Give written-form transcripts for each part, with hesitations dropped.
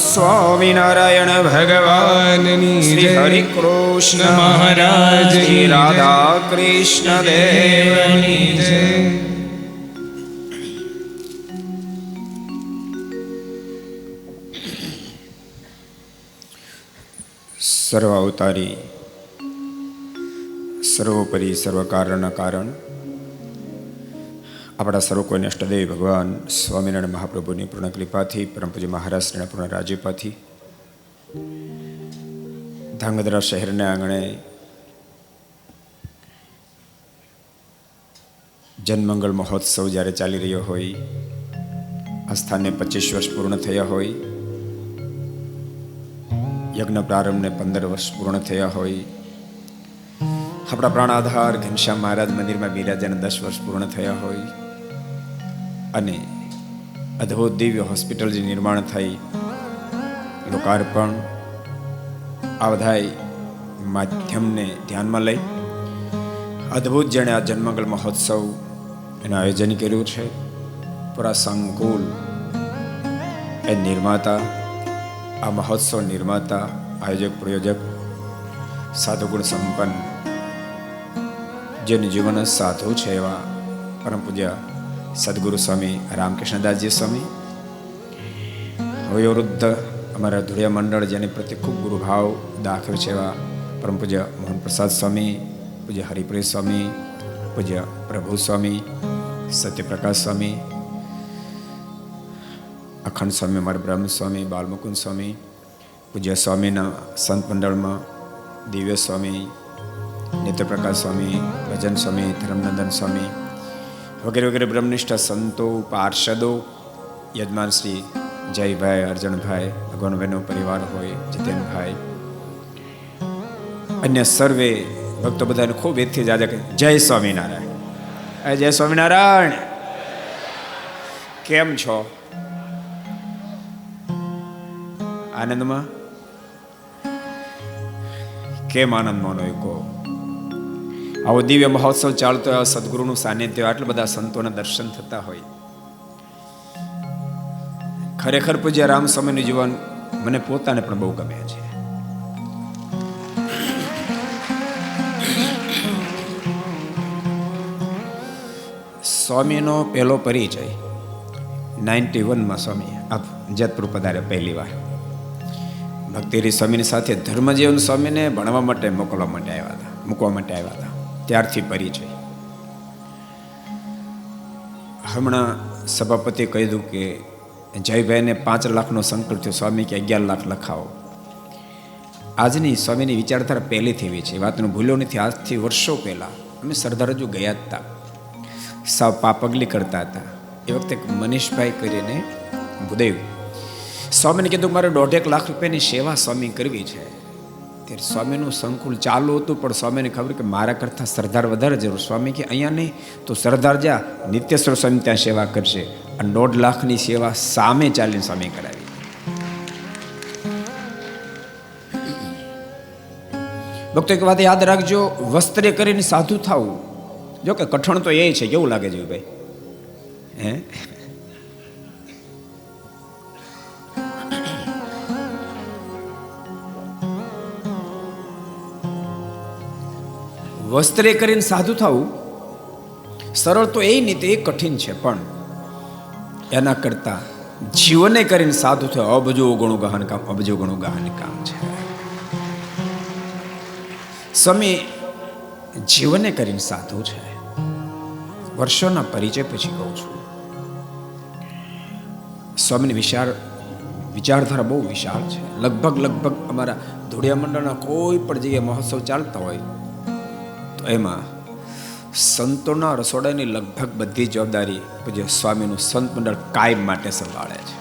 સ્વામિનારાયણ ભગવાનની શ્રી હરિ કૃષ્ણ મહારાજ શ્રી રાધા કૃષ્ણ દેવની જય. સર્વ અવતારી સર્વોપરી સર્વ કારણના કારણ આપણા સર્વ કોઈને અષ્ટદેવ ભગવાન સ્વામિનારાયણ મહાપ્રભુની પૂર્ણ કૃપાથી પરમ પૂજ્ય મહારાષ્ટ્રના પૂર્ણ રાજ્યપાથી ધાંગધ્રા શહેરના આંગણે જનમંગળ મહોત્સવ જ્યારે ચાલી રહ્યો હોય, આ સ્થાને 25 વર્ષ પૂર્ણ થયા હોય, યજ્ઞ પ્રારંભને 15 વર્ષ પૂર્ણ થયા હોય, આપણા પ્રાણ આધાર ઘનશ્યામ મહારાજ મંદિરમાં બિરાજાને 10 વર્ષ પૂર્ણ થયા હોય, અને અદ્ભુત દિવ્ય હોસ્પિટલ જે નિર્માણ થઈ, લોકાર્પણ, આ બધા માધ્યમને ધ્યાનમાં લઈ અદ્ભુત જેણે આ જન્મંગલ મહોત્સવ એનું આયોજન કર્યું છે. પૂરા સંકુલ એ નિર્માતા, આ મહોત્સવ નિર્માતા, આયોજક, પ્રયોજક, સાધુગુણ સંપન્ન, જેનું જીવન સાધુ છે એવા પરમ પૂજ્ય સદગુરુ સ્વામી રામકૃષ્ણદાસજી સ્વામી, વયોવૃદ્ધ અમારા ધુળિયા મંડળ જેની પ્રત્યે ખૂબ ગુરુભાવ દાખવ્યો છે એવા પરમ પૂજ્ય મોહન પ્રસાદ સ્વામી, પૂજ્ય હરિપ્રિય સ્વામી, પૂજ્ય પ્રભુ સ્વામી, સત્યપ્રકાશ સ્વામી, અખંડ સ્વામી, અમારા બ્રહ્મ સ્વામી, બાલમુકુંદ સ્વામી, પૂજ્ય સ્વામીના સંત મંડળમાં દિવ્ય સ્વામી, નિત્યપ્રકાશ સ્વામી, ભજન સ્વામી, ધર્મનંદન સ્વામી વગેરે વગેરે બ્રહ્મનિષ્ઠ સંતો, પાર્ષદો, યજમાન શ્રી જયભાઈ, અર્જણભાઈ, ભગવાનભાઈનો પરિવાર હોય, જીતેનભાઈ, અન્ય સર્વે ભક્તો બધાને ખૂબ એથી જાજે કે જય સ્વામિનારાયણ. જય સ્વામિનારાયણ. કેમ છો? આનંદમાં? કેમ આનંદ માનો એ કહો. આવો દિવ્ય મહોત્સવ ચાલતો હોય, સદગુરુનું સાનિધ્ય, આટલા બધા સંતોના દર્શન થતા હોય. ખરેખર પૂજ્ય રામ સ્વામીનું જીવન મને પોતાને પણ બહુ ગમે છે. સ્વામીનો પહેલો પરિચય 91માં સ્વામી આપ જેતપુર પધાર્યા પહેલી વાર. ભક્તિરી સ્વામીની સાથે ધર્મજીવન સ્વામીને ભણવા માટે મૂકવા માટે આવ્યા હતા. ત્યારથી પરિચય. હમણાં સભાપતિએ કહ્યું કે જયભાઈને 5 લાખનો સંકલ્પ થયો, સ્વામી કે 11 લાખ લખાવો. આજની સ્વામીની વિચારધારા પહેલીથી એવી છે, વાતનો ભૂલ્યો નથી. આજથી વર્ષો પહેલા અમે સરદારજુ ગયા હતા, સાવ પાપગલી કરતા હતા. એ વખતે મનીષભાઈ કરીને ભૂદેવ સ્વામીને કીધું મારે 1.5 લાખ રૂપિયાની સેવા સ્વામી કરવી છે. ત્યારે સ્વામીનું સંકુલ ચાલુ હતું, પણ સ્વામીને ખબર કે મારા કરતાં સરદાર વધારે જરૂર. સ્વામી કે અહીંયા નહીં તો સરદાર જા નિત્યેશ્વર સ્વામી ત્યાં સેવા કરશે. અને 1.5 લાખની સેવા સામે ચાલીને સ્વામી કરાવી. ભક્તો એક વાત યાદ રાખજો, વસ્ત્રે કરીને સાધુ થવું જો કે કઠણ તો એ છે. કેવું લાગે છે ભાઈ? હે વસ્ત્રે કરીને સાધુ થવું સરળ તો એ નહીં, એ કઠિન છે. પણ એના કરતા જીવને કરીને સાધુ થયું અબજો ગણું ગહન કામ, અબજો ગણું ગહન કામ છે. સ્વામી જીવને કરીને સાધુ છે. વર્ષોના પરિચય પછી કહું છું, સ્વામીની વિચારધારા બહુ વિશાળ છે. લગભગ અમારા ધોળિયા મંડળના કોઈ પણ જગ્યાએ મહોત્સવ ચાલતા હોય તો એમાં સંતોના રસોડાની લગભગ બધી જવાબદારી પૂજ્ય સ્વામીનું સંત મંડળ કાયમ માટે સંભાળે છે.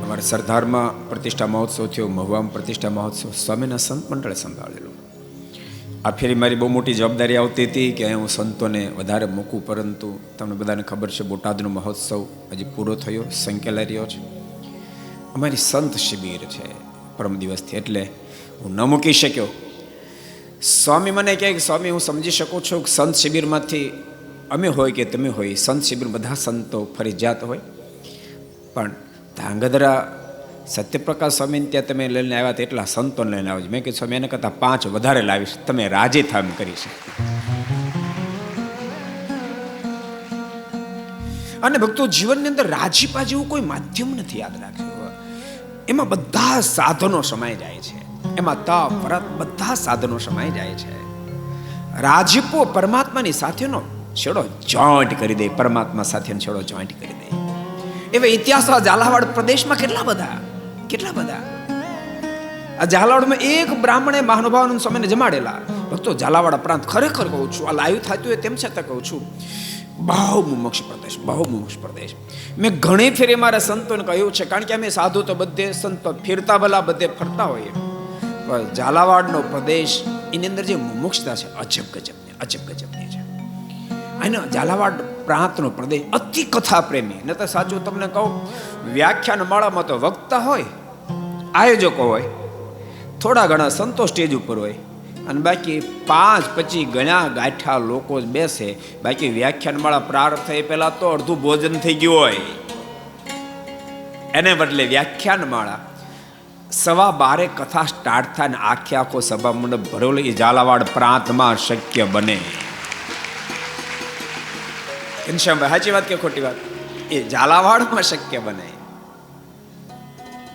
અમારા સરદારમાં પ્રતિષ્ઠા મહોત્સવ થયો, મહુવામાં પ્રતિષ્ઠા મહોત્સવ સ્વામીના સંત મંડળે સંભાળેલું. આ ફેરી મારી બહુ મોટી જવાબદારી આવતી હતી કે હું સંતોને વધારે મૂકું, પરંતુ તમને બધાને ખબર છે બોટાદનો મહોત્સવ હજી પૂરો થયો, સંકેલાઈ રહ્યો છે. અમારી સંત શિબિર છે પરમ દિવસથી, એટલે હું ન મૂકી શક્યો. સ્વામી મને કહે કે સ્વામી હું સમજી શકું છું કે સંત શિબિરમાંથી અમે હોય કે તમે હોય, સંત શિબિર બધા સંતો ફરજિયાત હોય, પણ ધાંગધ્રા સત્યપ્રકાશ સ્વામીને ત્યાં તમે લઈને આવ્યા હતા એટલા સંતોને લઈને આવજો. મેં કીધું સ્વામી એને કરતાં 5 વધારે લાવીશ, તમે રાજી થામ કરી છે. અને ભક્તો જીવનની અંદર રાજીપા જેવું કોઈ માધ્યમ નથી, યાદ રાખજો. એમાં બધા સાધનો સમાઈ જાય છે, એમાં તપ વ્રત બધા સાધનો સમાઈ જાય છે. રાજીપો પરમાત્માની સાથેનો છેડો જોઈન્ટ કરી દે, પરમાત્મા સાથેનો છેડો જોઈન્ટ કરી દે. એવા ઇતિહાસ ઝાલાવાડ પ્રદેશમાં કેટલા બધા. આ ઝાલાવાડમાં એક બ્રાહ્મણે મહાનુભાવાનંદ સ્વામીને જમાડેલા. ભક્તો ઝાલાવાડ પ્રાંત ખરેખર કહું છું, આ લાઈવ થતું હોય તેમ છતાં કહું છું, બહુ મુમુક્ષ પ્રદેશ. મેં ઘણી ફેરી મારા સંતોને કહ્યું છે, કારણ કે અમે સાધુ તો બધે સંતો ફેરતા ભલા બધે ફરતા હોઈએ, પણ ઝાલાવાડનો પ્રદેશ એની અંદર જે મુમુક્ષતા છે અજબ ગજબની છે. અને ઝાલાવાડ પ્રાંતનો પ્રદેશ અતિ કથા પ્રેમી. ન તો સાચું તમને કહું, વ્યાખ્યાન માળામાં તો વક્તા હોય, આયોજકો હોય, થોડા ઘણા સંતો સ્ટેજ ઉપર હોય, અને બાકી 5-25 ગણા ગાંઠા લોકો જ બેસે. બાકી વ્યાખ્યાન માળા પ્રારંભ થઈ પહેલા તો અડધું ભોજન થઈ ગયું હોય. એને બદલે વ્યાખ્યાન માળા 12:15 કથા સ્ટાર્ટ થાય ને આખો સભા મંડપ ભરેલો એ ઝાલાવાડ પ્રાંતમાં શક્ય બને. ઘનશ્યામભાઈ સાચી વાત કે ખોટી વાત? એ ઝાલાવાડમાં શક્ય બને.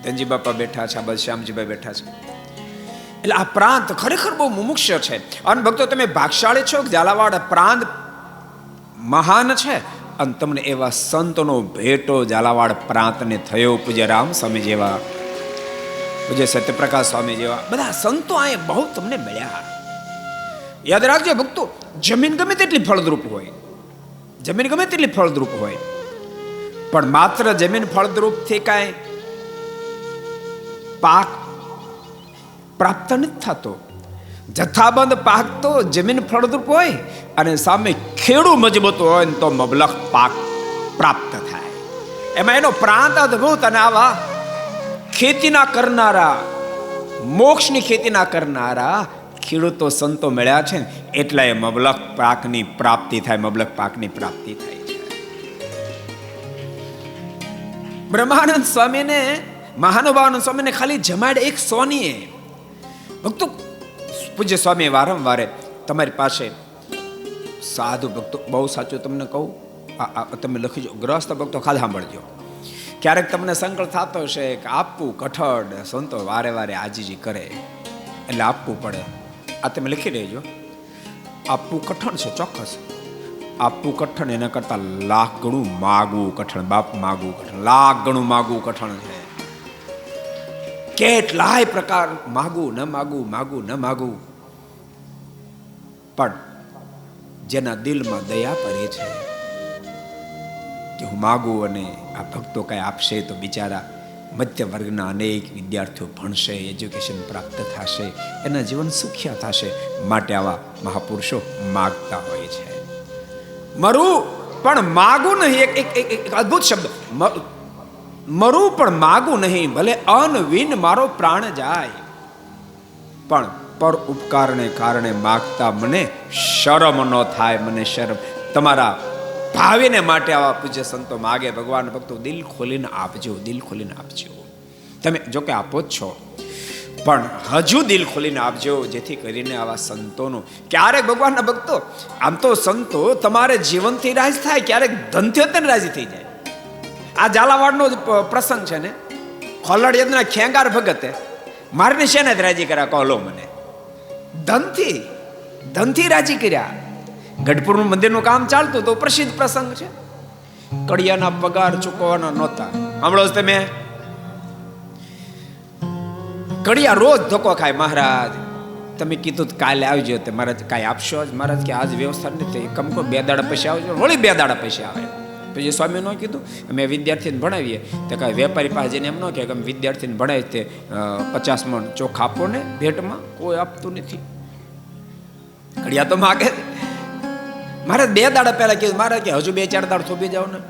ધનજી બાપા બેઠા છે, બલશ્યામજીભાઈ બેઠા છે. એટલે આ પ્રાંત ખરેખર બહુ મુમુક્ષ છે. અને ભક્તો તમે ભાગશાળી છો કે ઝાલાવાડ પ્રાંત મહાન છે, અને તમને એવા સંતોનો ભેટો ઝાલાવાડ પ્રાંતને થયો. પૂજ્ય રામ સ્વામી જેવા, પૂજ્ય સત્યપ્રકાશ સ્વામી જેવા બધા સંતો આ બહુ તમને મળ્યા. યાદ રાખજો ભક્તો, જમીન ગમે તેટલી ફળદ્રુપ હોય, પણ માત્ર જમીન ફળદ્રુપ થી કાંઈ પાક પ્રાપ્ત નથી થતો. જથ્થાબંધ પાક તો જમીન ફળદ્રુપ હોય અને સામે ખેડૂ મજબૂત હોય ને તો મબલખ પાક પ્રાપ્ત થાય. એમાં એનો પ્રાંત અદ્ભુત. અને આવા ખેતીના કરનારા, મોક્ષની ખેતીના કરનારા ખેડૂતો સંતો મળ્યા છે, એટલે એ મબલખ પાકની પ્રાપ્તિ થાય, મબલખ પાકની પ્રાપ્તિ થાય છે. બ્રહ્માનંદ સ્વામીને, મહાનુભાવાનંદ સ્વામીને ખાલી જમાડે એક સોનીએ. ભક્તો, પૂજ્ય સ્વામી વારંવાર તમારી પાસે સાધુ ભક્તો, બહુ સાચું તમને કહું, તમે લખીજો, ગ્રસ્ત ભક્તો ખાલી સાંભળજો. ક્યારેક તમને સંકલ્પ થતો હશે કે આપવું કઠણ, સંતો વારે વારે આજીજી કરે એટલે આપવું પડે. આ તમે લખી દેજો. આપવું કઠણ છે, ચોક્કસ આપવું કઠણ, એના કરતા લાખ ગણું માગવું કઠણ. બાપ માગવું કઠણ, લાખ ગણું માગવું કઠણ છે. કેટલાય પ્રકાર માગવું ન માગવું, માગવું ન માગવું. પણ જેના દિલમાં દયા પરે છે કે હું માગું અને આ ભક્તો કઈ આપશે તો બિચારા મધ્ય વર્ગના અનેક વિદ્યાર્થીઓ ભણશે, એજ્યુકેશન પ્રાપ્ત થશે, એના જીવન સુખિયા થશે. માટે આવા મહાપુરુષો માગતા હોય છે. મરું પણ માગું નહીં, એક અદ્ભુત શબ્દ, મરું પણ માગું નહીં, ભલે અનવિન મારો પ્રાણ જાય, પણ પર ઉપકારને કારણે માગતા મને શરમ ન થાય, મને શરમ. તમારા ભાવિને માટે આવા પૂજ્ય સંતો માગે, ભગવાન ભક્તો દિલ ખોલીને આપજો, દિલ ખોલીને આપજો. તમે જો કે આપો જ છો, પણ હજુ દિલ ખોલીને આપજો, જેથી કરીને આવા સંતોનું ક્યારેક ભગવાનના ભક્તો, આમ તો સંતો તમારે જીવનથી રાજી થાય, ક્યારેક ધનથી તેને રાજી થઈ જાય. આ ઝાલાવાડનો પ્રસંગ છે ને, ખોલડિયાના ખેંગાર ભગતે મારને શેને રાજી કર્યા કહો લો મને? ધનથી રાજી કર્યા. ગઢપુરનું મંદિરનું કામ ચાલતું તો પ્રસિદ્ધ પ્રસંગ છે. કડિયાના પગાર ચૂકવવાના નહોતા. સાંભળો છો તમે? કડિયા રોજ ધક્કો ખાય. મહારાજ તમે કીધું કાલે આવજો, તે મહારાજ કાંઈ આપશો જ? મહારાજ કે આજ વ્યવસ્થા નથી, કમકો 2 દાડા પછી આવજો. વળી 2 દાડા પછી આવે. પછી સ્વામી નો કીધું અમે વિદ્યાર્થીને ભણાવીએ, તો કાંઈ વેપારી પાસે જઈને એમ ન કે અમે વિદ્યાર્થીને ભણાવી તે 50 મણ ચોખા આપો ને ભેટમાં. કોઈ આપતું નથી. કડિયા તો માગે. મારે 2 દાડા પહેલા કીધું, મારે કે હજુ 2-4 દાડા થોભી જાવ ને.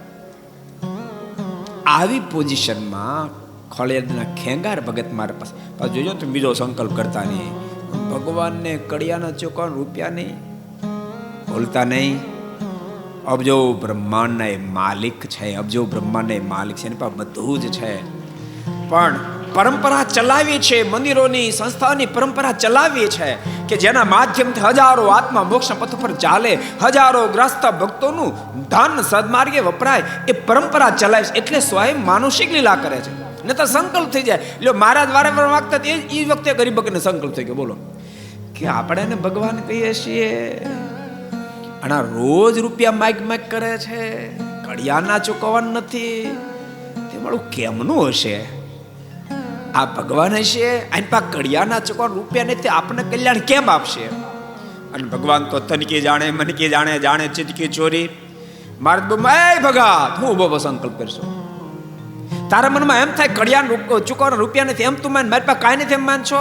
આવી પોઝિશનમાં ખોળિયાના ખેંગાર ભગત મારા પાસે. જોજો તો બીજો સંકલ્પ કરતા નહીં, ભગવાનને કડિયાના ચોખા રૂપિયા નહીં ભૂલતા નહીં. અબજો બ્રહ્માંડના એ માલિક છે, અબજો બ્રહ્માંડના એ માલિક છે, એની પાસે બધું જ છે. પણ પરંપરા ચલાવી છે, મંદિરોની સંસ્થાઓની પરંપરા ચલાવી છે કે જેના માધ્યમથી હજારો આત્મા મોક્ષ પથ પર ચાલે, હજારો ગ્રસ્ત ભક્તોનું ધન સદમાર્ગે વપરાય. એ પરંપરા ચલાવે છે, એટલે સ્વયં માનુષિક લીલા કરે છે. ને તો સંકલ્પ થઈ જાય. લ્યો મહારાજ વારે વારે વાગતા એ વખતે ગરીબ ભક્તને સંકલ્પ થઈ ગયો. બોલો કે આપણે એને ભગવાન કહીએ છીએ અને રોજ રૂપિયા માગ કરે છે, કડિયાના ચૂકવવાનું નથી. તે મારું કેમનું હશે? આ ભગવાન હશે, આની પાસે કડિયાના ચૂકવવાનું રૂપિયા નથી, આપણને કલ્યાણ કેમ આપશે? અને ભગવાન તો તનકી જાણે, મનકી જાણે, જાણે ચિતકી ચોરી. મારે ભગત હું ઉભો સંકલ્પ કરશો. તારા મનમાં એમ થાય કડિયા ચૂકવવાના રૂપિયા નથી, એમ તું માન, મારી પાસે કાંઈ નથી એમ માનશો?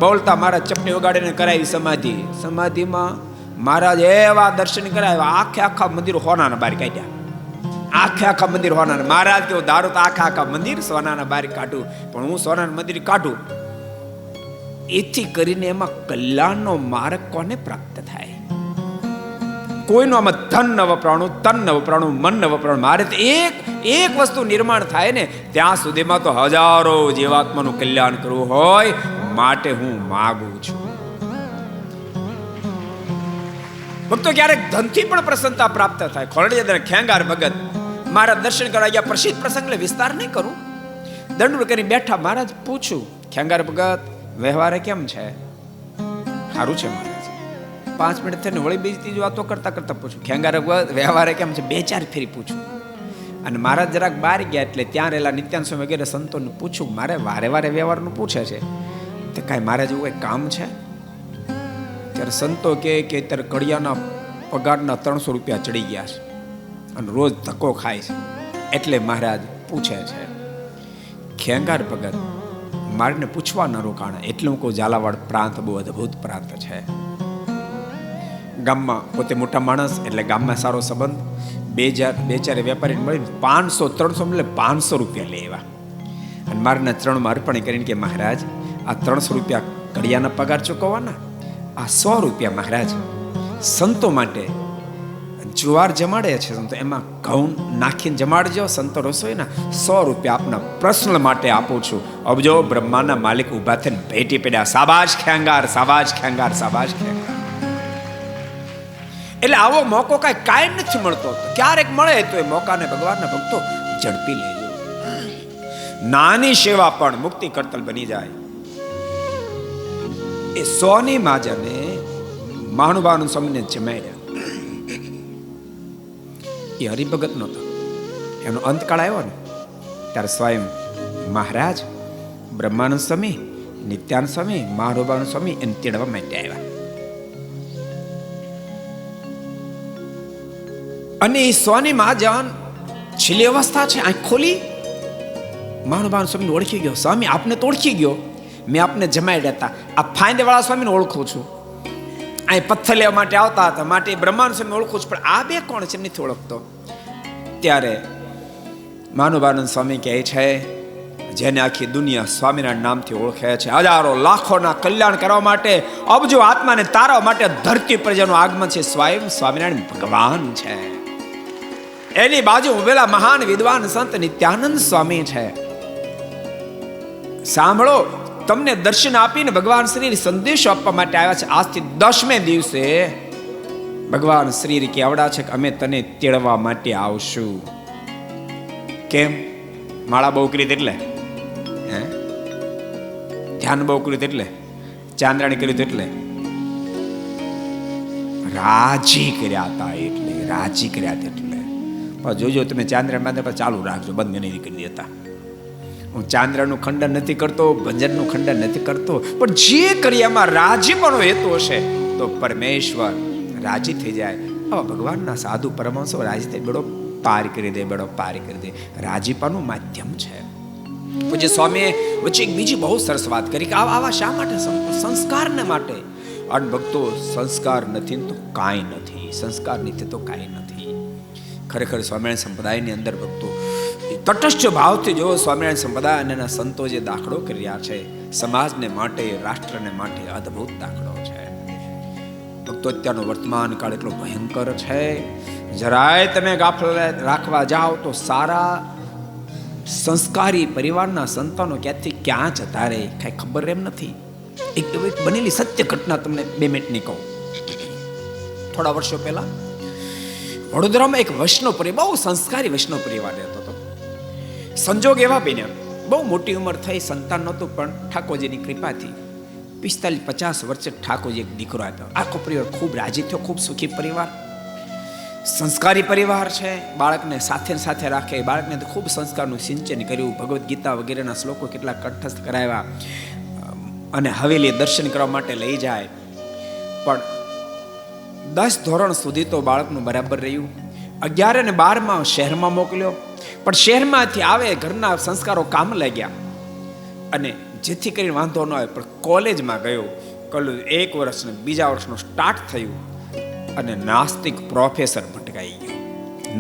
બોલતા મારા ચપટી વગાડીને કરાવી સમાધિ. સમાધિમાં મહારાજ એવા દર્શન કરાવ્યા, આખા મંદિર હોનાના બહાર કાઢ્યા. આખા મંદિર હોનાના. મહારાજ કેવું દારૂ તો આખા મંદિર સોનાના બહાર કાઢું, પણ હું સોનાના મંદિર કાઢું. એથી કરીને એમાં કલ્યાણનો માર્ગ કોને પ્રાપ્ત થાય? કોઈનું આમાં ધન ન વપરાણું, તન ન વપરાણું, મન ન વપરાણું. મારે તો એક વસ્તુ નિર્માણ થાય ને ત્યાં સુધીમાં તો હજારો જીવાત્માનું કલ્યાણ કરવું હોય, માટે હું માગું છું. ભક્તો ક્યારેક ધનથી પણ પ્રસન્નતા પ્રાપ્ત થાય. ખોરડીયા ખેંગાર ભગત મારા દર્શન કરવા ગયા. પ્રસિદ્ધ પ્રસંગ એટલે વિસ્તાર નહીં કરું, દંડ કરી બેઠા. મહારાજ પૂછું, ખેંગાર ભગત વ્યવહારે કેમ છે? સારું છે મહારાજ. 5 મિનિટ થઈને વળી બીજી વાતો કરતા કરતા પૂછું, ખેંગાર ભગત વ્યવહારે કેમ છે? 2-4 ફેરી પૂછું. અને મહારાજ જરાક બહાર ગયા એટલે ત્યાં રહેલા નિત્યાન સ્વામી વગેરે સંતોને પૂછું. મારે વારે વારે વ્યવહારનું પૂછે છે, તો કાંઈ મહારાજ એવું કંઈ કામ છે? ત્યારે સંતો કે અત્યારે કડિયાના પગારના 300 રૂપિયા ચડી ગયા છે અને રોજ ધક્કો ખાય છે, એટલે મહારાજ પૂછે છે. ખેંગાર ભગત મારને પૂછવા ન રોકાણ. એટલું કહું, ઝાલાવાડ પ્રાંત બહુ અદ્ભુત પ્રાંત છે. ગામમાં પોતે મોટા માણસ એટલે ગામમાં સારો સંબંધ. બે ચાર વેપારીને મળીને 500-300 એટલે 500 રૂપિયા લઈ આવ્યા. અને મારના ચરણમાં અર્પણ કરીને કે મહારાજ, આ 300 રૂપિયા કડિયાના પગાર ચૂકવવાના, આ 100 રૂપિયા મહારાજ સંતો માટે જુવાર જમાડે છે, સંતો એમાં ઘઉં નાખીને જમાડજો. સંતો રસોઈના 100 રૂપિયા આપના પ્રશ્ન માટે આપું છું. અબજો બ્રહ્માના માલિક ઉભા થઈને ભેટી પડ્યા, સાબાશ ખેંગાર, સાબાશ ખેંગાર, સાબાશ ખેંગાર. એટલે આવો મોકો કાયમ નથી મળતો. ક્યારેક મળે તો એ મોકાને ભગવાનના ભક્તો ઝડપી લેજો. નાની સેવા પણ મુક્તિ કરતલ બની જાય. એ સોની માજાને મહાનુભાવનું સ્વામીને જમાડ્યા. એ હરિભગત નહોતો. એનો અંતકાળ આવ્યો ને ત્યારે સ્વયં મહારાજ બ્રહ્માનંદ સ્વામી, નિત્યાનંદ સ્વામી, મહાનુભાવન સ્વામી એને તેડવા માટે આવ્યા. અને એ સોની મહાજાન છેલ્લી અવસ્થા છે, આંખ ખોલી મહાનુભાવન સ્વામીને ઓળખી ગયો. સ્વામી આપને તો ઓળખી ગયો, મેં આપને જમાડ્યા હતા. આ ફાંદેવાળા સ્વામીને ઓળખું છું, અહીં પથ્થર લેવા માટે આવતા હતા, માટે બ્રહ્માનંદ સ્વામી ઓળખું છું, પણ આ બે કોણ છે નથી ઓળખતો. ત્યારે મહાનુભાવન સ્વામી કહે છે, જેને આખી દુનિયા સ્વામિનારાયણ નામથી ઓળખે છે, હજારો લાખોના કલ્યાણ કરવા માટે, અબજો આત્માને તારવા માટે ધરતી પર જેનું આગમન છે, સ્વયં સ્વામિનારાયણ ભગવાન છે. એની બાજુ ઉભેલા મહાન વિદ્વાન સંત નિત્યાનંદ સ્વામી છે. સાંભળો, તમને દર્શન આપીને ભગવાન શ્રી સંદેશો આપવા માટે આવ્યા છે. આજથી 10મે દિવસે ભગવાન શ્રી કેવડા છે કે અમે તને તેડવા માટે આવશું. કેમ? માળા બહુ કરી એટલે, ધ્યાન બહુ કર્યું એટલે, ચાંદ્રાણી કર્યું એટલે, રાજી કર્યા હતા, એટલે રાજી કર્યા એટલે. પણ જોજો તમે ચાંદ્રા ચાલુ રાખજો, બંધ નહીં કરી દેતા. હું ચાંદ્રાનું ખંડન નથી કરતો, ભજનનું ખંડન નથી કરતો, પણ જે કરીએ એમાં રાજીપણો હેતુ હશે તો પરમેશ્વર રાજી થઈ જાય. આવા ભગવાનના સાધુ પરમહંસો રાજી થઈ બેડો પાર કરી દે, બેડો પાર કરી દે. રાજીપાનું માધ્યમ છે. પૂજ્ય સ્વામીએ વચ્ચે એક બીજી બહુ સરસ વાત કરી કે આવા શા માટે? સંસ્કારને માટે. અને ભક્તો, સંસ્કાર નથી તો કાંઈ નથી, સંસ્કાર નથી તો કાંઈ નથી. ખરેખર સ્વામિનારાયણ સંપ્રદાયની અંદર ભક્તો તટસ્થ ભાવથી જો સ્વામિનારાયણ સંપ્રદાય અને એના સંતો જે દાખલો કરી રહ્યા છે, સમાજને માટે, રાષ્ટ્રને માટે અદ્ભુત દાખલો છે. ભક્તો, અત્યારનો વર્તમાન કાળ એટલો ભયંકર છે, જરાય તમે ગાફલ રાખવા જાઓ તો સારા સંસ્કારી પરિવારના સંતાનો ક્યાંથી ક્યાં જતા રહે કઈ ખબર એમ નથી. એક બનેલી સત્ય ઘટના તમને 2 મિનિટની કહું. થોડા વર્ષો પહેલા વડોદરામાં એક વૈષ્ણવ પરિવાર, બહુ સંસ્કારી વૈષ્ણવ પરિવાર રહેતો હતો. સંજોગ એવા બન્યા, બહુ મોટી ઉંમર થઈ, સંતાન નહોતું, પણ ઠાકોરજીની કૃપાથી 45-50 વર્ષે ઠાકોરજી એક દીકરો આપ્યો. આખો પરિવાર ખૂબ રાજી થયો, ખૂબ સુખી પરિવાર, સંસ્કારી પરિવાર છે. બાળકને સાથે રાખે, બાળકને તો ખૂબ સંસ્કારનું સિંચન કર્યું, ભગવદ્ ગીતા વગેરેના શ્લોકો કેટલા કંઠસ્થ કરાવ્યા અને હવેલી દર્શન કરવા માટે લઈ જાય. પણ 10 ધોરણ સુધી તો બાળકનું બરાબર રહ્યું. 11 અને 12માં શહેરમાં મોકલ્યો, પણ શહેરમાંથી આવે ઘરના સંસ્કારો કામ લાગ્યા અને જેથી કરીને વાંધો ન આવે. પણ કોલેજમાં ગયો, કોલેજ 1 વર્ષ ને બીજા વર્ષનું સ્ટાર્ટ થયું અને નાસ્તિક પ્રોફેસર ભટકાઈ ગયો.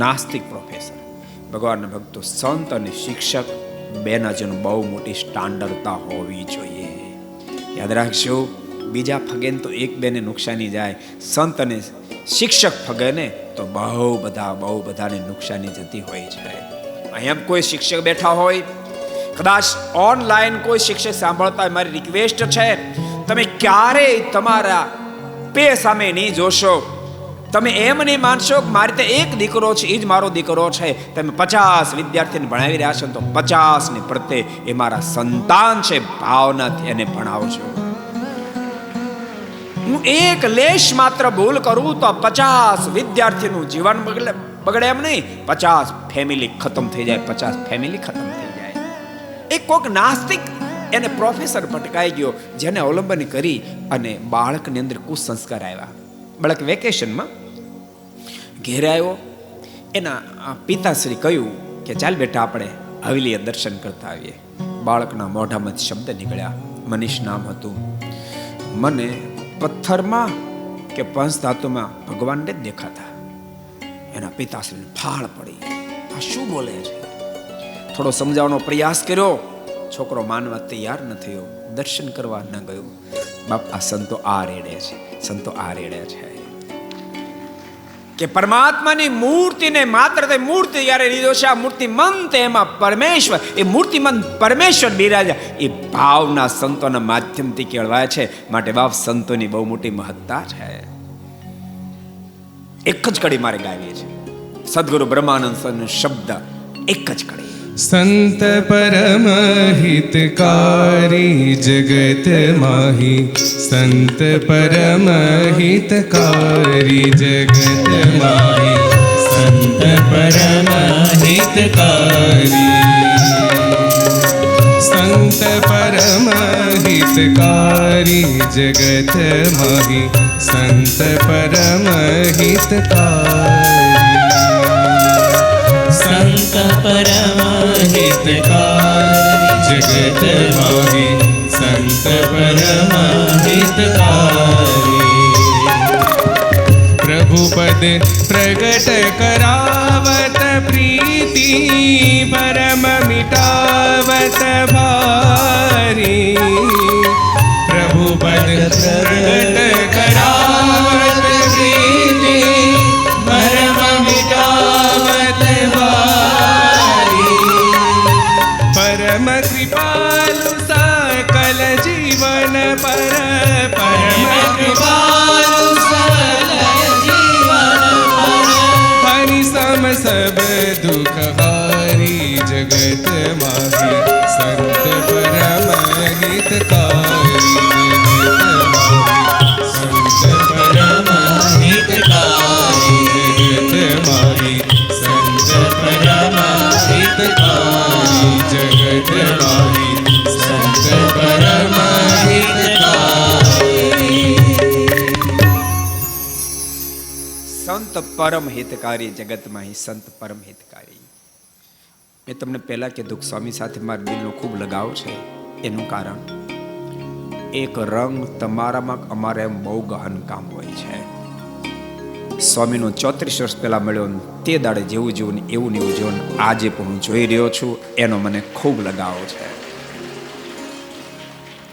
નાસ્તિક પ્રોફેસર. ભગવાનના ભક્તો, સંત અને શિક્ષક બેના જેનું બહુ મોટી સ્ટાન્ડર્ડતા હોવી જોઈએ. યાદ રાખજો, બીજા ફગે તો 1-2ને નુકસાની જાય, સંત અને શિક્ષક ફગે ને તો બહુ બધાને નુકસાની જતી હોય છે. અહીંયા કોઈ શિક્ષક બેઠા હોય, કદાચ ઓનલાઈન કોઈ શિક્ષક સાંભળતા હોય, મારી રિક્વેસ્ટ છે, તમે ક્યારેય તમારા પે સામે નહીં જોશો. તમે એમ નહીં માનશો કે મારી તો એક દીકરો છે, એ જ મારો દીકરો છે. તમે 50 વિદ્યાર્થીને ભણાવી રહ્યા છો તો 50 ની પ્રત્યે એ મારા સંતાન છે ભાવનાથી એને ભણાવજો. હું એક લેશ માત્ર ભૂલ કરું તો 50 વિદ્યાર્થીનું જીવન બગડે એમ નહીં, 50 ફેમિલી ખતમ થઈ જાય, 50 ફેમિલી ખતમ થઈ જાય. એક કોક નાસ્તિક એને પ્રોફેસર ભટકાઈ ગયો, જેને અવલંબન કરી અને બાળકની અંદર કુસંસ્કાર આવ્યા. બાળક વેકેશનમાં ઘેર આવ્યો, એના પિતાશ્રી કહ્યું કે ચાલ બેટા આપણે હવેલીએ દર્શન કરતા આવીએ. બાળકના મોઢામાંથી શબ્દ નીકળ્યા. મનીષ નામ હતું. મને પથ્થરમાં કે પંચ ધાતુમાં ભગવાન ને દેખાતા. એના પિતાશ્રીને ફાળ પડી, આ શું બોલે છે? થોડો સમજાવવાનો પ્રયાસ કર્યો. છોકરો માનવા તૈયાર ન થયો, દર્શન કરવા ન ગયો. બાપ, આ સંતો આ રેડે છે, સંતો આ રેડે છે કે પરમાત્માની મૂર્તિને માત્ર તે મૂર્તિ જ્યારે લીધો છે, આ મૂર્તિમંત એમાં પરમેશ્વર, એ મૂર્તિમંત પરમેશ્વર બિરાજા, એ ભાવના સંતોના માધ્યમથી કેળવાય છે. માટે બાપ, સંતોની બહુ મોટી મહત્તા છે. એક જ કડી મારે ગાવી છે, સદગુરુ બ્રહ્માનંદ સ્વામીનો શબ્દ, એક જ કડી. સંત પરમ હિતકારી જગત માહી, સંત પરમ હિતકારી જગત માહી, સંત પરમ હિતકારી, સંત પરમ હિતકારી જગત માહી, સંત પરમ હિતકારી, સંત પરમ હિતકારી જગત માહી, સંત પરમ હિતકારી. પ્રભુ પદ પ્રગટ કરાવત પ્રીતિ, પરમ મિટાવત ભારી. પ્રભુ પદ પ્રગટ કરાવત પ્રીતિ, પરમ મિટાવત ભારી. પરમ કૃપાલુ સકલ જીવન પર, પરમ કૃપાલુ સકલ જીવન પર, હરિ સમ સબ દુઃખ હારી જગત માહી, સંત પરમ હિતકારી જગત માહી, સંત પરમ હિતકારી જગત માહી, સંત પરમ હિતકારી જગત માહી, સંત પરમ હિતકારી. સંત પરમ હિતકારી જગતમાં સંત પરમ હિતકારી. મેં તમને પહેલા કીધું, સ્વામી સાથે મારા દિલનો ખૂબ લગાવ છે. એનું કારણ એક રંગ તમારામાં અમારે એમ બહુ ગહન કામ હોય છે. સ્વામીનો 34 વર્ષ પહેલા મળ્યો, તે દાડે જેવું જીવન એવું ને એવું જીવન આજે પણ હું જોઈ રહ્યો છું. એનો મને ખૂબ લગાવ છે.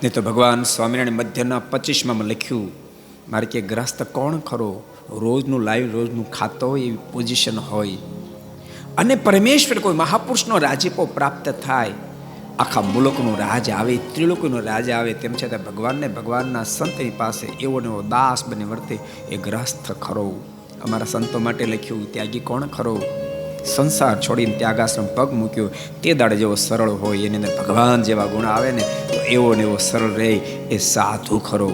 નહીં તો ભગવાન સ્વામિનારાયણ મધ્યના 25માં લખ્યું, મારે કે ગ્રસ્ત કોણ ખરો, રોજનું લાઈવ રોજનું ખાતો હોય એવી પોઝિશન હોય, અને પરમેશ્વર કોઈ મહાપુરુષનો રાજીપો પ્રાપ્ત થાય, આખા મુલકનું રાજ આવે, ત્રિલોકનું રાજ આવે, તેમ છતાં ભગવાનને ભગવાનના સંતની પાસે એવો ને એવો દાસ બને વર્તે, એ ગ્રસ્ત ખરો. અમારા સંતો માટે લખ્યું, ત્યાગી કોણ ખરો, સંસાર છોડીને ત્યાગાશ્રમ પગ મૂક્યો, તે દાડે જેવો સરળ હોય એની અંદર ભગવાન જેવા ગુણ આવે ને, તો એવો ને એવો સરળ રહે એ સાધુ ખરો.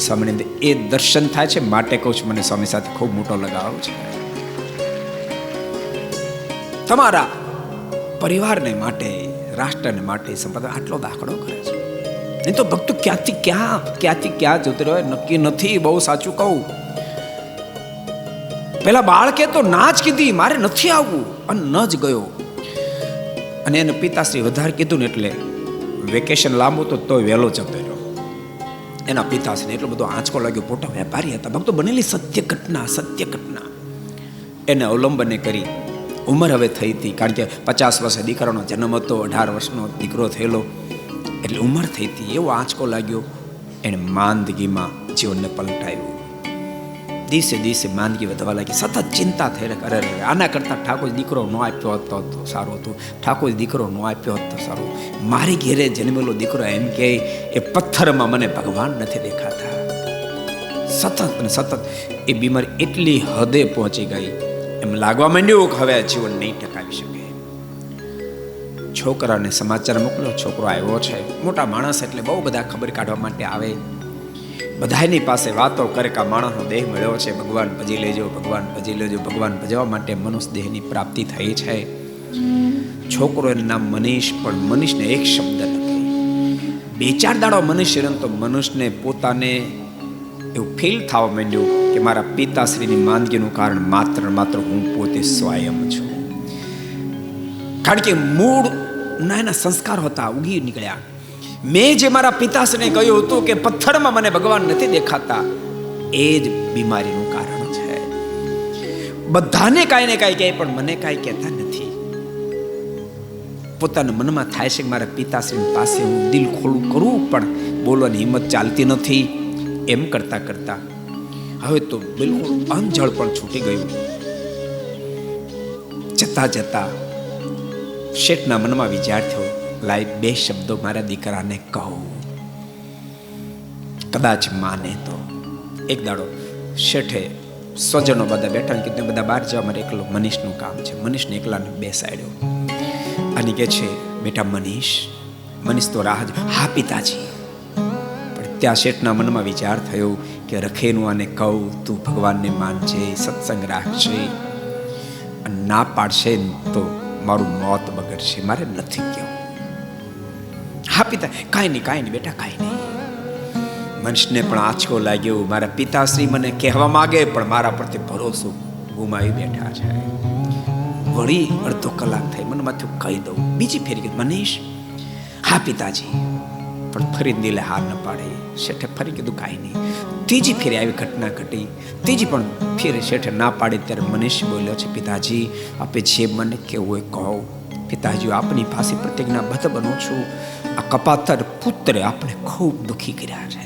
સ્વામીની અંદર એ દર્શન થાય છે. માટે કહું છું, મને સ્વામી સાથે ખૂબ મોટો લગાવ છે. તમારા પરિવારને માટે, રાષ્ટ્રને માટે સંપ્રદાય આટલો દાખલો કરે છે. નહીં તો ભક્તો ક્યાંથી ક્યાં જતો રહ્યો નક્કી નથી. બહુ સાચું કહું, પેલા બાળકે તો ના જ કીધી, મારે નથી આવવું, અને ન જ ગયો. અને એને પિતાશ્રી વધારે કીધું ને એટલે વેકેશન લાંબુ તો તોય વહેલો જતો રહ્યો. એના પિતાશ્રીને એટલો બધો આંચકો લાગ્યો. પોતા વેપારી હતા, ભક્તો બનેલી સત્ય ઘટના એને અવલંબને કરી. ઉંમર હવે થઈ હતી, કારણ કે 50 વર્ષે દીકરાનો જન્મ હતો, 18 વર્ષનો દીકરો થયેલો, એટલે ઉંમર થઈ હતી. એવો આંચકો લાગ્યો, એને માંદગીમાં જીવનને પલટાયું. દિવસે દિવસે માંદગી વધવા લાગી. સતત ચિંતા થઈ રહી, અરે આના કરતા ઠાકોર દીકરો ન આપ્યો હોત તો સારું હતું, ઠાકોર દીકરો ન આપ્યો હોત તો સારું. મારી ઘેરે જન્મેલો દીકરો એમ કે એ પથ્થરમાં મને ભગવાન નથી દેખાતા. સતત અને સતત એ બીમારી એટલી હદે પહોંચી ગઈ, એમ લાગવા માંડ્યું કે હવે જીવન નહીં ટકાવી શકે. છોકરાને સમાચાર મોકલ્યો, છોકરો આવ્યો છે. મોટા માણસ એટલે બહુ બધા ખબર કાઢવા માટે આવે, બધાની પાસે વાતો કરે કે આ માણસનો દેહ મળ્યો છે, ભગવાન ભજી લેજો, ભગવાન ભજી લેજો. ભગવાન ભજવા માટે મનુષ્ય દેહની પ્રાપ્તિ થઈ છે. છોકરો એનું નામ મનીષ, પણ મનીષને એક શબ્દ નથી. 2-4 દાડો મનુષ્ય તો મનુષ્યને પોતાને એવું ફીલ થવા માંડ્યું કે મારા પિતાશ્રીની માંદગીનું કારણ માત્ર હું પોતે સ્વયં છું. કારણ કે મૂળ ના એના સંસ્કાર હતા, ઉગી નીકળ્યા. મેં જે મારા પિતાશ્રીને કહ્યું હતું કે પથ્થરમાં મને ભગવાન નથી દેખાતા, એ જ બીમારીનું કારણ છે. બધાને કાંઈ ને કાંઈ કહે પણ મને કાંઈ કહેતા નથી. પોતાના મનમાં થાય છે કે મારા પિતાશ્રી પાસે હું દિલ ખોલું કરું પણ બોલવાની હિંમત ચાલતી નથી. એમ કરતા કરતા હવે તો બિલકુલ અંજળ પણ છૂટી ગયું. જતા જતા શેઠના મનમાં વિચાર થયો, લાઈ 2 શબ્દો મારા દીકરાને કહું, કદાચ માને તો. એક દાડો શેઠે સ્વજનો બધા બેઠા કીધું બધા બહાર જવા, મારે એકલો મનીષનું કામ છે. મનીષને એકલાને બેસાડ્યો અને કે છે, બેટા મનીષ તો રાહ જો. હા પિતાજી. પણ ત્યાં શેઠના મનમાં વિચાર થયો કે રખેનું આને કહું તું ભગવાનને માનજે, સત્સંગ રાખજે, અને ના પાડશે તો મારું મોત બગડશે, મારે નથી કહેવું. હા પિતા, કાંઈ નહીં બેટા, કાંઈ નહીં. મનુષ્યને પણ આંચકો લાગ્યો, મારા પિતાશ્રી મને કહેવા માંગે પણ મારા પરથી ભરોસો ગુમાવી બેઠા છે. વળી અડધો કલાક થઈ, મનમાં થયું કહી દઉં. બીજી ફેરી કીધું, મનીષ. હા પિતાજી. પણ ફરી દિલે હાર ન પાડે. શેઠે ફરી કીધું કાંઈ નહીં. ત્રીજી ફેરી આવી ઘટના ઘટી. ત્રીજી પણ ફેરી શેઠે ના પાડી ત્યારે મનીષ બોલ્યો છે, પિતાજી આપે જે મને કેવું હોય કહો. પિતાજી આપની પાસે પ્રતિજ્ઞાબદ્ધ બનો છું. આ કપાતર પુત્રે આપણે ખૂબ દુઃખી કર્યા છે.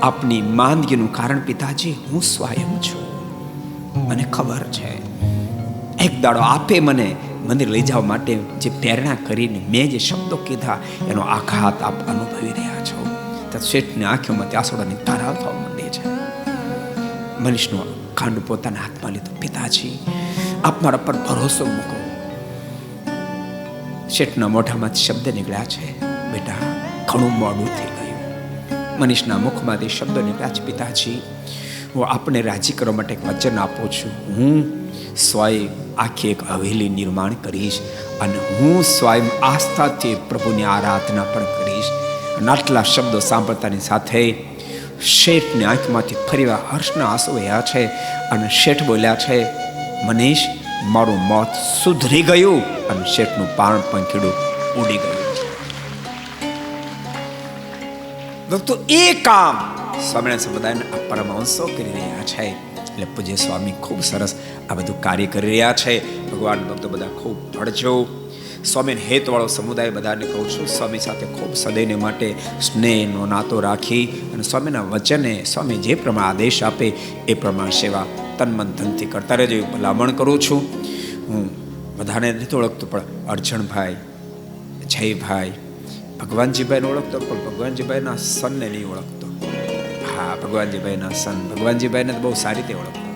આપની માંદગીનું કારણ પિતાજી હું સ્વયં છું, મને ખબર છે. એક દાડો આપે મને મંદિર લઈ જવા માટે જે પ્રેરણા કરીને મેં જે શબ્દો કીધા એનો આઘાત આપ અનુભવી રહ્યા છો. તો શેઠની આંખોમાંથી આંસુડાની ધારા થવા માંડી છે. મનીષનો ખાંડ પોતાના હાથમાં લીધો. પિતાજી આપ મારા પર ભરોસો મૂકો. શેઠના મોઢામાંથી શબ્દ નીકળ્યા છે, બેટા ઘણું મોડું થઈ ગયું. મનીષના મુખમાંથી શબ્દો નીકળ્યા છે, પિતાજી હું આપને રાજી કરવા માટે એક વચન આપું છું. હું સ્વયં આખી એક હવેલી નિર્માણ કરીશ અને હું સ્વયં આસ્થાથી પ્રભુની આરાધના પણ કરીશ. અને આટલા શબ્દો સાંભળતાની સાથે શેઠની આંખમાંથી ફરીવાર હર્ષના આંસુ વહ્યા છે અને શેઠ બોલ્યા છે, મનીષ મારું મોત સુધરી ગયું. અને શેઠનું પારણ પંખીડું ઉડી ગયું. દોસ્તો એ કામ સ્વામિનારાયણ સંપ્રદાયના પરમહંસો કરી રહ્યા છે. એટલે પૂજ્ય સ્વામી ખૂબ સરસ આ બધું કાર્ય કરી રહ્યા છે. ભગવાન ભક્તો બધા ખૂબ ભળજો. સ્વામીને હેતવાળો સમુદાય બધાને કહું છું, સ્વામી સાથે ખૂબ સદૈવ માટે સ્નેહનો નાતો રાખી અને સ્વામીના વચને સ્વામી જે પ્રમાણે આદેશ આપે એ પ્રમાણે સેવા તન મન ધનથી કરતા રહેજો એવી ભલામણ કરું છું. હું બધાને નથી ઓળખતો પણ અર્જણભાઈ, જયભાઈ, ભગવાનજીભાઈને ઓળખતો પણ ભગવાનજીભાઈના સનને નહીં ઓળખતો. હા, ભગવાનજીભાઈના સન ભગવાનજીભાઈને બહુ સારી રીતે ઓળખતો.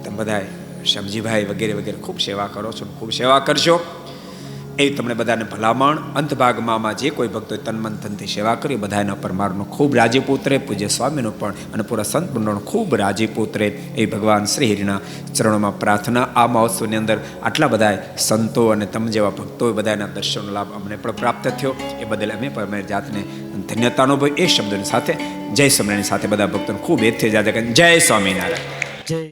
તમે બધા શ્યામજીભાઈ વગેરે વગેરે ખૂબ સેવા કરો છો, ખૂબ સેવા કરશો એ તમને બધાને ભલામણ. અંતભાગમાં જે કોઈ ભક્તો તન મન ધનથી સેવા કરી બધાના પર મારનો ખૂબ રાજીપો ઉતરે. પૂજ્ય સ્વામીનો પણ અને પૂરા સંત મંડળનો ખૂબ રાજીપો ઉતરે એ ભગવાન શ્રી હરિના ચરણોમાં પ્રાર્થના. આ મહોત્સવની અંદર આટલા બધા સંતો અને તમ જેવા ભક્તો બધાના દર્શનનો લાભ અમને પણ પ્રાપ્ત થયો એ બદલ અમે પણ અમારી જાતને ધન્યતા અનુભવી. એ શબ્દોની સાથે જય સ્વામિનારાયણ સાથે બધા ભક્તોને ખૂબ એથી જાતે જય સ્વામિનારાયણ. જય